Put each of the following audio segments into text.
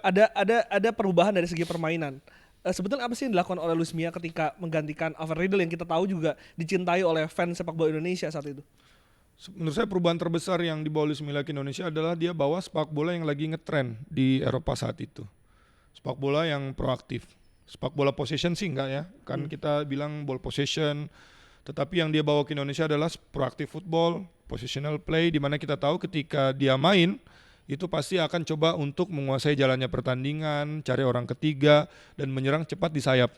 Ada perubahan dari segi permainan. Sebetulnya apa sih yang dilakukan oleh Luis Milla ketika menggantikan Alfred Riedel yang kita tahu juga dicintai oleh fans sepak bola Indonesia saat itu? Menurut saya perubahan terbesar yang dibawa Luis Milla ke Indonesia adalah dia bawa sepak bola yang lagi ngetren di Eropa saat itu. Sepak bola yang proaktif. Sepak bola possession sih enggak ya. Kan kita bilang ball possession. Tetapi yang dia bawa ke Indonesia adalah proaktif football, positional play, di mana kita tahu ketika dia main itu pasti akan coba untuk menguasai jalannya pertandingan, cari orang ketiga dan menyerang cepat di sayap.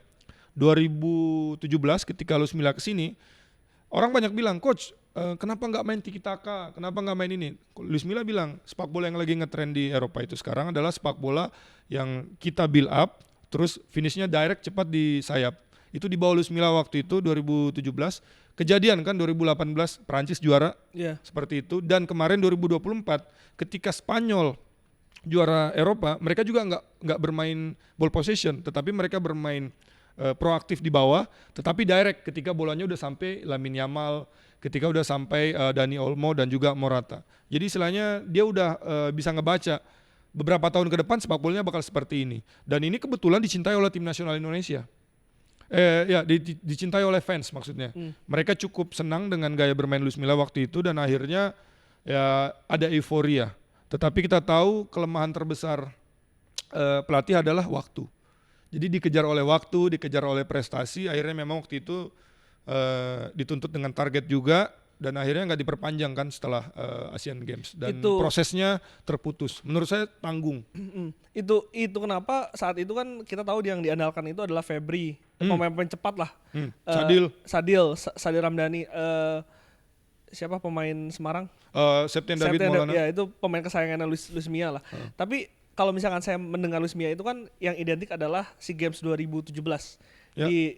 2017 ketika Luis Milla kesini, orang banyak bilang, coach, kenapa nggak main tiki taka? Kenapa nggak main ini? Luis Milla bilang, sepak bola yang lagi ngetrend di Eropa itu sekarang adalah sepak bola yang kita build up, terus finishnya direct cepat di sayap. Itu di bawah Luis Milla waktu itu 2017. Kejadian kan 2018 Prancis juara seperti itu. Dan kemarin 2024 ketika Spanyol juara Eropa, mereka juga nggak bermain ball possession, tetapi mereka bermain proaktif di bawah, tetapi direct ketika bolanya udah sampai Lamine Yamal, ketika udah sampai Dani Olmo dan juga Morata. Jadi istilahnya dia udah bisa ngebaca beberapa tahun ke depan sepak bolanya bakal seperti ini. Dan ini kebetulan dicintai oleh tim nasional Indonesia. Dicintai oleh fans maksudnya. Mereka cukup senang dengan gaya bermain Luis Milla waktu itu dan akhirnya ya ada euforia. Tetapi kita tahu kelemahan terbesar pelatih adalah waktu. Jadi dikejar oleh waktu, dikejar oleh prestasi, akhirnya memang waktu itu dituntut dengan target juga dan akhirnya nggak diperpanjang kan setelah Asian Games dan prosesnya terputus. Menurut saya tanggung. Itu kenapa saat itu kan kita tahu yang diandalkan itu adalah Febri, pemain cepat lah. Sadil Ramdhani, siapa pemain Semarang? Septian David Maulana. Ya itu pemain kesayangan Luis Milla lah. Tapi kalau misalkan saya mendengar Luis Milla itu kan yang identik adalah SEA Games 2017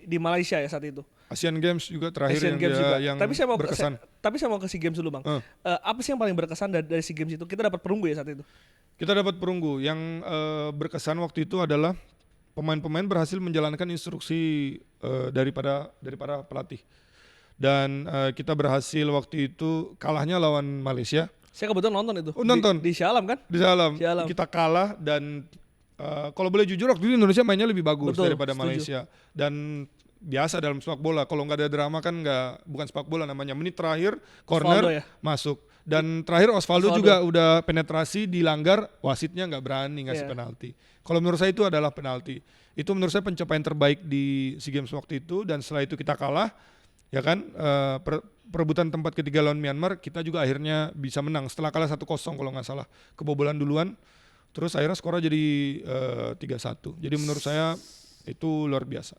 di Malaysia ya saat itu. Asian Games juga terakhir Asian Games juga. yang berkesan. Tapi saya mau ke SEA Games dulu, Bang. Apa sih yang paling berkesan dari SEA Games itu? Kita dapat perunggu ya saat itu. Kita dapat perunggu. Yang berkesan waktu itu adalah pemain-pemain berhasil menjalankan instruksi daripada pelatih. Dan kita berhasil waktu itu kalahnya lawan Malaysia. Saya kebetulan nonton itu. Nonton di Shah Alam kan? Di Shah Alam. Kita kalah dan kalau boleh jujur waktu itu Indonesia mainnya lebih bagus daripada Malaysia. Dan biasa dalam sepak bola kalau nggak ada drama kan bukan sepak bola namanya. Menit terakhir corner masuk dan terakhir Osvaldo juga udah penetrasi dilanggar, wasitnya nggak berani ngasih penalti. Kalau menurut saya itu adalah penalti. Itu menurut saya pencapaian terbaik di SEA Games waktu itu dan setelah itu kita kalah ya kan, perebutan tempat ketiga lawan Myanmar kita juga akhirnya bisa menang setelah kalah 1-0 kalau nggak salah, kebobolan duluan terus akhirnya skornya jadi 3-1. Jadi menurut saya itu luar biasa.